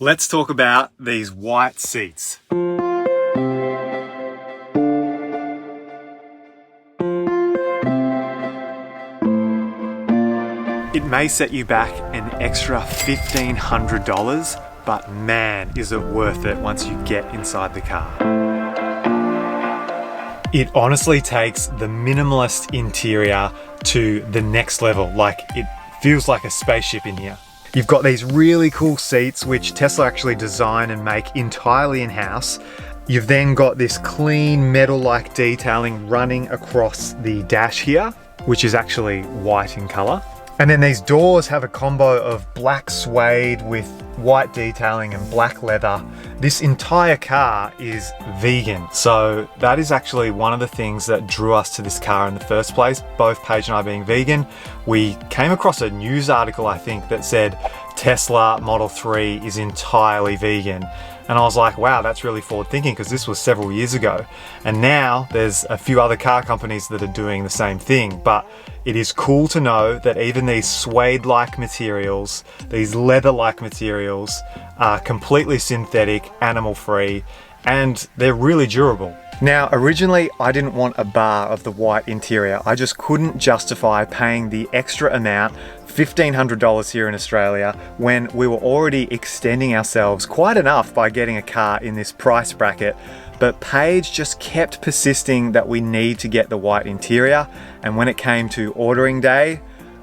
Let's talk about these white seats. It may set you back an extra $1,500, but man, is it worth it once you get inside the car. It honestly takes the minimalist interior to the next level. Like, it feels like a spaceship in here. You've got these really cool seats, which Tesla actually design and make entirely in-house. You've then got this clean metal-like detailing running across the dash here, which is actually white in color. And then these doors have a combo of black suede with white detailing and black leather. This entire car is vegan. So that is actually one of the things that drew us to this car in the first place. Both Paige and I being vegan, we came across a news article, I think, that said Tesla Model 3 is entirely vegan. And I was like, wow, that's really forward thinking, because this was several years ago. And now there's a few other car companies that are doing the same thing. But it is cool to know that even these suede-like materials, these leather-like materials, are completely synthetic, animal-free, and they're really durable. Now, originally, I didn't want a bar of the white interior. I just couldn't justify paying the extra amount, $1,500 here in Australia, when we were already extending ourselves quite enough by getting a car in this price bracket. But Paige just kept persisting that we need to get the white interior. And when it came to ordering day,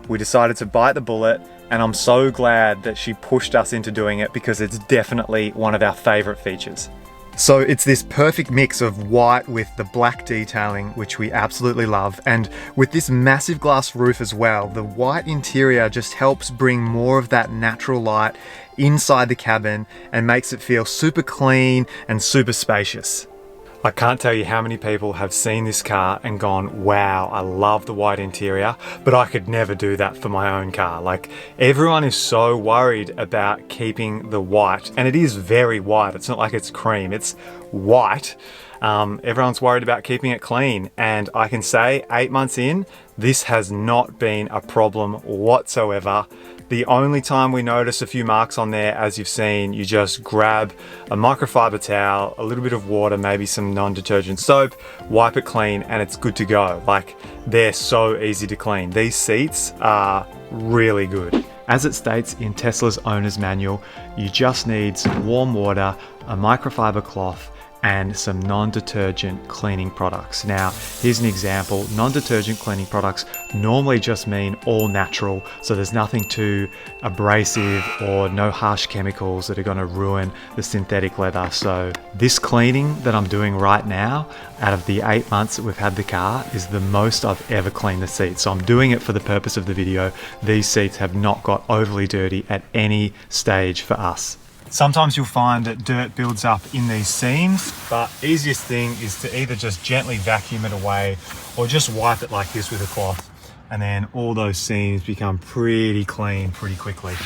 we decided to bite the bullet. And I'm so glad that she pushed us into doing it, because it's definitely one of our favorite features. So it's this perfect mix of white with the black detailing, which we absolutely love. And with this massive glass roof as well, the white interior just helps bring more of that natural light inside the cabin and makes it feel super clean and super spacious. I can't tell you how many people have seen this car and gone, wow, I love the white interior, but I could never do that for my own car. Like, everyone is so worried about keeping the white, and it is very white. It's not like it's cream, it's white. Everyone's worried about keeping it clean, and I can say 8 months in, this has not been a problem whatsoever. The only time we notice a few marks on there, as you've seen, you just grab a microfiber towel, a little bit of water, maybe some non-detergent soap, wipe it clean, and it's good to go. Like, they're so easy to clean. These seats are really good. As it states in Tesla's owner's manual, you just need some warm water, a microfiber cloth, and some non-detergent cleaning products. Now, here's an example. Non-detergent cleaning products normally just mean all natural, so there's nothing too abrasive or no harsh chemicals that are going to ruin the synthetic leather. So this cleaning that I'm doing right now, out of the 8 months that we've had the car, is the most I've ever cleaned the seats. So I'm doing it for the purpose of the video. These seats have not got overly dirty at any stage for us. Sometimes you'll find that dirt builds up in these seams, but easiest thing is to either just gently vacuum it away or just wipe it like this with a cloth, and then all those seams become pretty clean pretty quickly.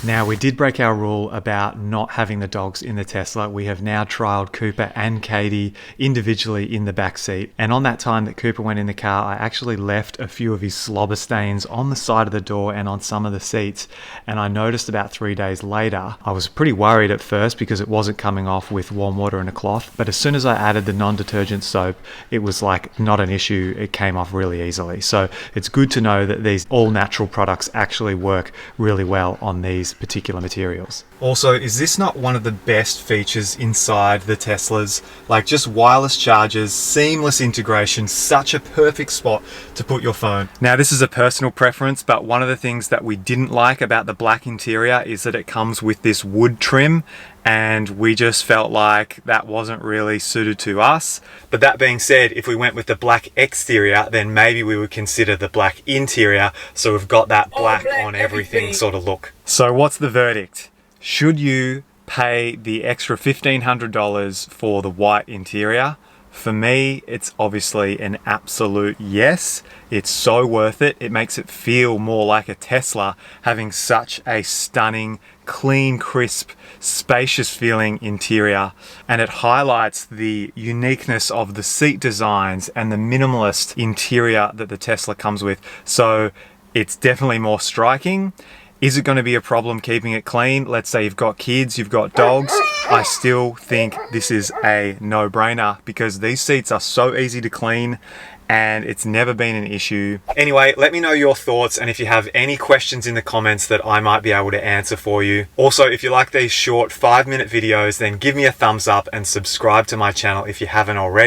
Now, we did break our rule about not having the dogs in the Tesla. We have now trialed Cooper and Katie individually in the back seat. And on that time that Cooper went in the car, I actually left a few of his slobber stains on the side of the door and on some of the seats. And I noticed about 3 days later, I was pretty worried at first because it wasn't coming off with warm water and a cloth. But as soon as I added the non-detergent soap, it was like not an issue. It came off really easily. So it's good to know that these all natural products actually work really well on these particular materials. Also, is this not one of the best features inside the Teslas? Like, just wireless chargers, seamless integration, such a perfect spot to put your phone. Now, this is a personal preference, but one of the things that we didn't like about the black interior is that it comes with this wood trim, and we just felt like that wasn't really suited to us. But that being said, if we went with the black exterior, then maybe we would consider the black interior, so we've got that black on everything sort of look. So what's the verdict? Should you pay the extra $1,500 for the white interior? For me, it's obviously an absolute yes. It's so worth it. It makes it feel more like a Tesla, having such a stunning, clean, crisp, spacious feeling interior. And it highlights the uniqueness of the seat designs and the minimalist interior that the Tesla comes with. So it's definitely more striking. Is it going to be a problem keeping it clean? Let's say you've got kids, you've got dogs. I still think this is a no-brainer because these seats are so easy to clean and it's never been an issue. Anyway, let me know your thoughts and if you have any questions in the comments that I might be able to answer for you. Also, if you like these short 5-minute videos, then give me a thumbs up and subscribe to my channel if you haven't already.